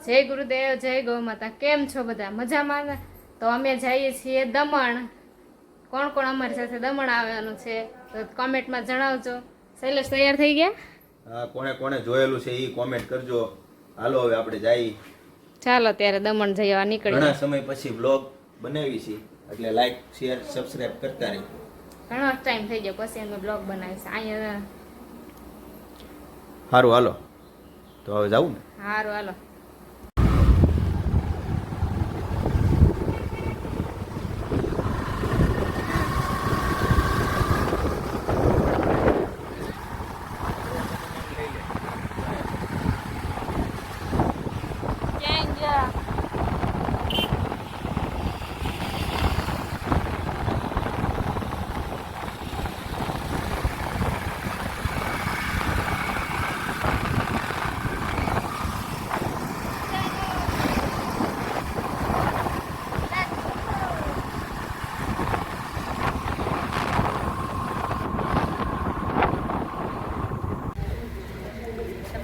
જય ગુરુદેવ, જય ગૌ માતા. કેમ છો બધા? મજામાં ને? તો અમે જઈએ છીએ દમણ. કોણ કોણ અમારી સાથે દમણ આવવાનું છે તો કોમેન્ટમાં જણાવજો. શૈલેષ તૈયાર થઈ ગયા? હા, કોણે કોણે જોયેલું છે એ કોમેન્ટ કરજો. હાલો હવે આપણે જઈએ. ચાલો ત્યારે દમણ જવા નીકળી. ઘણા સમય પછી બ્લોગ બનાવી છે એટલે લાઈક શેર સબસ્ક્રાઇબ કરતા રહી. ઘણો ટાઈમ થઈ ગયો પછી અમે બ્લોગ બનાવીશું અહીંયા. સારું હાલો તો હવે જાવું ને. સારું હાલો.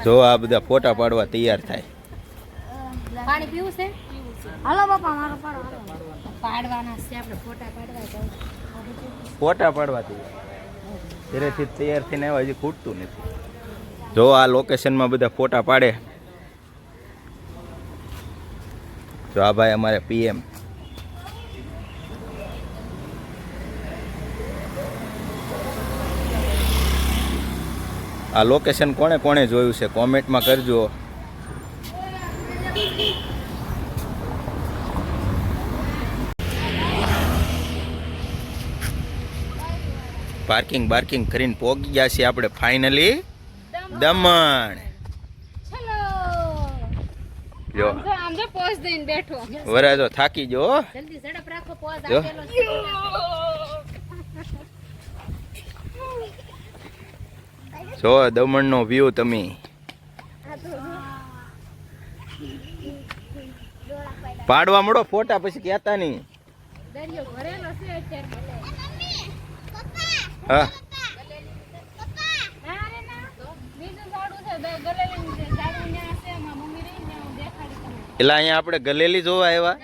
જો આ બધા ફોટા પાડવા તૈયાર થાય. પાણી પીવું છે? હાલો બાપા મારો પાડો. પાડવાના છે આપણે ફોટા પાડવા. ફોટા પાડવા તૈયાર ઘરેથી તૈયાર થઈને આવ્યા, હજી ખૂટતું નથી. જો આ લોકેશનમાં બધા ફોટા પાડે. જો આ ભાઈ અમારે પીએમ. આ લોકેશન કોણે કોણે જોયું છે કોમેન્ટમાં કરજો. પાર્કિંગ બાર્કિંગ કરીને પહોંચી ગયા છીએ આપણે ફાઇનલી દમણ. જો આમ જો પોઝ દઈને બેઠો. વરાજો થાકી જો. જલ્દી ઝડપ રાખો. પોઝ જો. આપેલો છે. જો દમણનો વ્યૂ તમે. પાડવા મળો ફોટા પછી કહેતા નહીં. દરિયો ભરેલો છે અત્યારે. હા એટલે અહીંયા આપણે ગલેલી જોવા આવ્યા.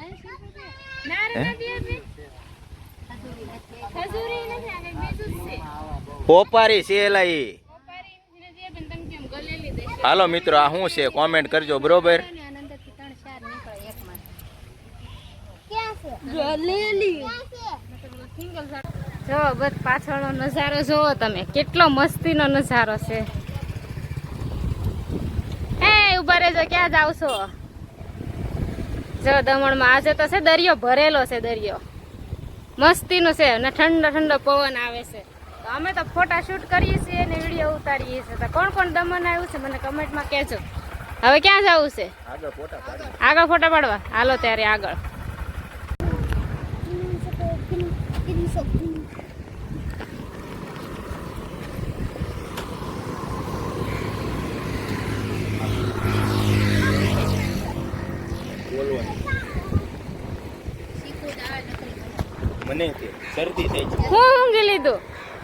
પોપારી છે એલા ઈ. હાલો મિત્રો આ શું છે કોમેન્ટ કરજો બરોબર. જો બસ પાછળનો નજારો જોવો તમે, કેટલો મસ્તીનો નજારો છે. એ ઉભા રહેજો, ક્યાં જાવ છો? જો દમણમાં આજે તો છે દરિયો ભરેલો છે. દરિયો મસ્તીનો છે અને ઠંડો ઠંડો પવન આવે છે. તો અમે તો ફોટા શૂટ કરીએ છીએ અને વિડીયો ઉતારીએ છીએ. તો કોણ કોણ દમણ આવ્યું છે મને કમેન્ટમાં કહેજો. હવે ક્યાં જવું છે? આગળ ફોટા પાડવા. હાલો ત્યારે આગળ. મને શરદી થઈ છે. હું ઊંઘી લીધું.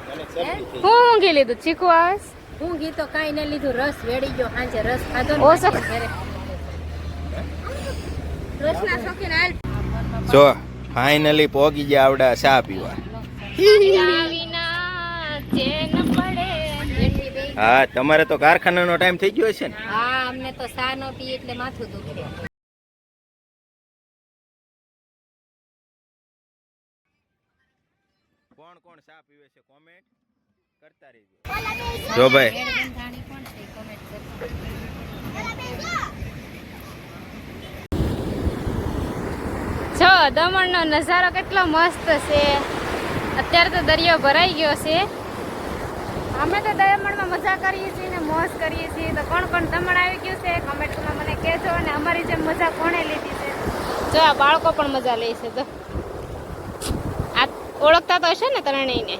મને શરદી થઈ. હું ઊંઘી લીધું. ચીકુ આવે? ઊંઘી તો કાંઈ ન લીધું, રસ વેડી ગયો. સાંજે રસ ખાધો ને ઓછો. રસના શોખીન હાલ. જો ફાઇનલી પહોંચી ગયા આવડા ચા પીવા. હા તમારે તો કારખાનાનો ટાઈમ થઈ ગયો છે ને? હા, અમને તો સા ન પી એટલે માથું દુખે. કોણ કોણ ચા પીવે છે કોમેન્ટ કરતા રહેજો. જો ભાઈ જો દમણનો નજારો કેટલો મસ્ત છે. અત્યારે તો દરિયો ભરાઈ ગયો છે. અમે તો દમણમાં મજા કરીએ છીએ ને મોજ કરીએ છીએ. તો કોણ કોણ દમણ આવી ગયું છે કમેન્ટમાં મને કહેજો. અને અમારી જેમ મજા કોણે લીધી છે? જો આ બાળકો પણ મજા લે છે. જો આ ઓળખતા તો હશે ને ત્રણેયને?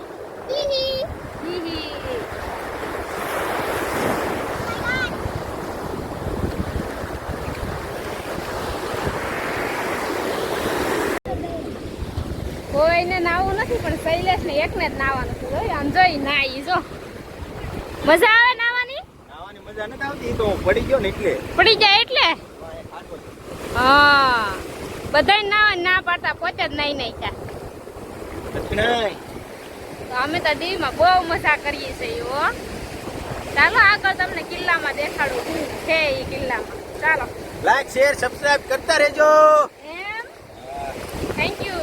કોઈને નાવું નથી પણ શૈલેષ ને એકને જ નાવાનું છે. આમ જોઈ નાઈ જો મજા આવે નાવાની. નાવાની મજા નથી આવતી, તો પડી ગયો ને એટલે પડી જાય એટલે હા બધાય ના પાડતા પોતે જ નહીં નાખ્યા. તો અમે તો દીવમાં બહુ મજા કરીએ છીએ હો. ચાલો આગળ તમને કિલ્લામાં દેખાડું શું છે એ કિલ્લામાં. ચાલો લાઈક શેર સબસ્ક્રાઇબ કરતા રહેજો. એમ થેન્ક યુ.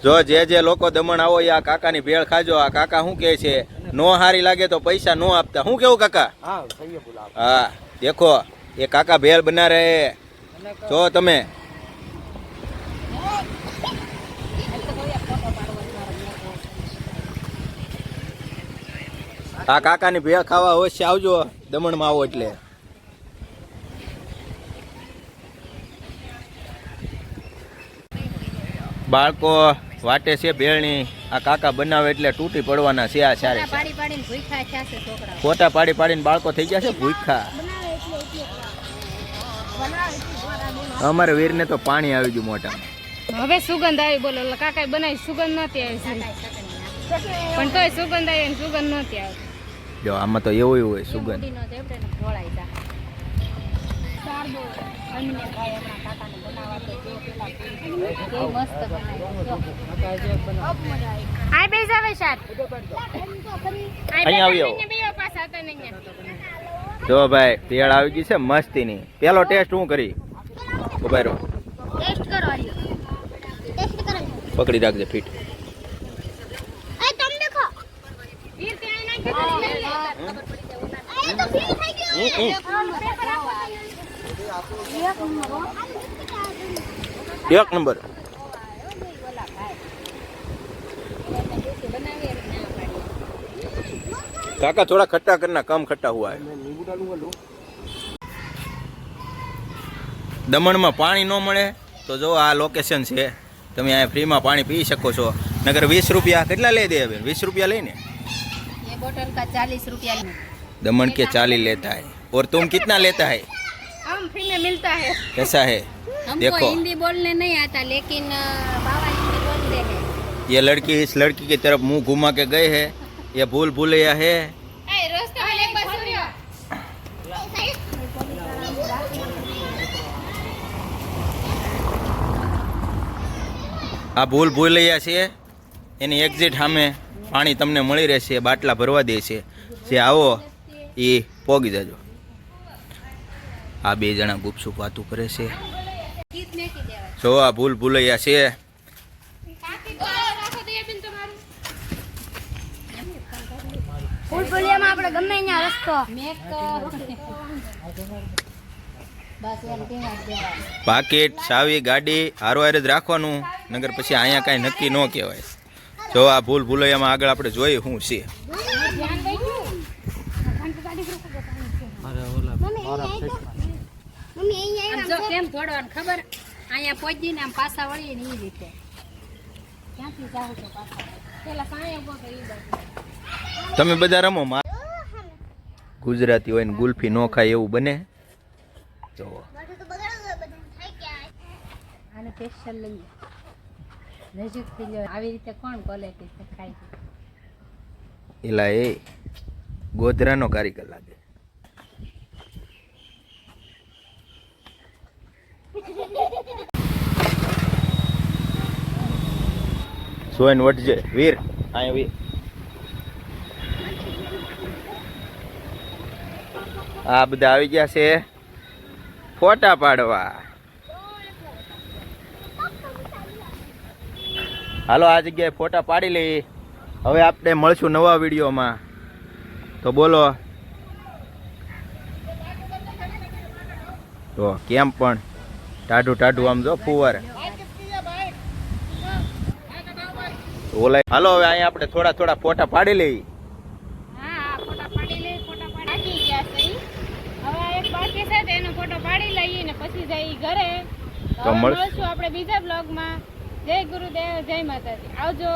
જો જે લોકો દમણ આવો એ આ કાકાની ભેળ ખાજો. આ કાકા શું કહે છે, નો હારી લાગે તો પૈસા નો આપતા. શું કેવું કાકા? હા દેખો એ કાકા ભેળ બના રહે. જો તમે આ કાકાની ભેળ ખાવા અવશ્ય આવજો દમણમાં આવો એટલે. બાળકો વાટે છે ભેળની. આ કાકા બનાવે એટલે તૂટી પડવાના છે. આ સારે પાડી પાડીને ભૂખ્યા થયા છે છોકરાઓ. ફોટા પાડી પાડીને બાળકો થઈ ગયા છે ભૂખા. અમારે વીરને તો પાણી આવી ગયું મોટા. હવે સુગંધ આવી. બોલો ઓલા કાકાએ બનાવી સુગંધ નહોતી આવી પણ તોય સુગંધ આવી અને સુગંધ નહોતી આવી. જો આમાં તો એવું હોય સુગંધ. બુઢીનો જેવડે ને ઢોળાઈ જાય. અમને ભાઈ હમણાં કાકાને બનાવવા તો જો પેલા કેવી મસ્ત બનાવી. આ બે જાવે સાત અહીં આવી આવો. જો ભાઈ ભેળ આવી ગઈ છે મસ્તીની. પેલો ટેસ્ટ હું કરી ઉભા રહો. ટેસ્ટ કરો આલ્યો. ટેસ્ટ કરો. પકડી રાખજે ફીટ. એ તમે દેખો. વીર ત્યાં નાખી દે. ખબર પડી જાય. એ તો ફીલ થઈ ગયો. એક નંબર. કાકા થોડા ખટ્ટા કરના કમ ખટ્ટા હુआ है. દમણમાં પાણી ન મળે તો જો આ લોકેશન છે. તમે અહીંયા ફ્રીમાં પાણી પી શકો છો. નગર 20 રૂપિયા કેટલા લે દે? 20 રૂપિયા લઈને ये बोतल का 40 रुपया. दमन के 40 लेता है. और तुम कितना लेता है? हम फ्री में मिलता है. कैसा है? हमको देखो हिंदी बोलने नहीं आता लेकिन बाबा हिंदी बोलते हैं. ये लड़की इस लड़की की तरफ मुंह घुमा के गए हैं. ये भूल भूलैया है. ए रस्ते में एक बार सूर्य આ ભૂલ ભૂલૈયા છે. એની એક્ઝિટ સામે પાણી તમને મળી રહેશે. બાટલા ભરવા દે છે. જે આવો એ પોગી જજો. આ બે જણા ગુપસુપ વાતું કરે છે. જો આ ભૂલ ભૂલૈયા છે. ફૂલ બોલિયામાં આપણે ગમે અહીંયા રસ્તો મેક બસ એમ દેવા. પાકીટ ચાવી ગાડી હારો હારે જ રાખવાનું. નગર પછી અહીંયા કાંઈ નક્કી ન કહેવાય. જો આ ભૂલ ભૂલૈયામાં આગળ આપણે જોઈએ શું છે. જો કેમ થોડવાનું ખબર અહીંયા પહોંચીને આમ પાછા વળીએ ને એ રીતે ક્યાંથી જાવ છો પાછા પેલા સાંય ઉભો કરી દો. તમે બધા રમો. ગુજરાતી હોય ને ગુલ્ફી ન ખાય એવું બને. જો આને સ્પેશિયલ લઈએ નજીકથી લ્યો. આવી રીતે કોણ ક્વોલિટી છે ખાય છે. એલા એ ગોધરાનો કારીગર લાગે. સોયન વટજે વીર. અહીંયા વીર. આ બધા આવી ગયા છે ફોટા પાડવા. હાલો આ જગ્યાએ ફોટા પાડી લઈ. હવે આપણે મળશું નવા વિડીયોમાં. તો બોલો. તો કેમ પણ ટાઢું ટાઢું આમ જો ફુવાર. ઓલા હાલો હવે અહીંયા આપણે થોડા થોડા ફોટા પાડી લઈ. હા ફોટા પાડી લે. ફોટા પાડી ગયા છે. હવે એક બાકી છે તેનો ફોટો પાડી લઈએ ને પછી જઈ ઘરે. તો મળશું આપણે બીજા બ્લોગમાં. જય ગુરુદેવ, જય માતાજી. આવજો.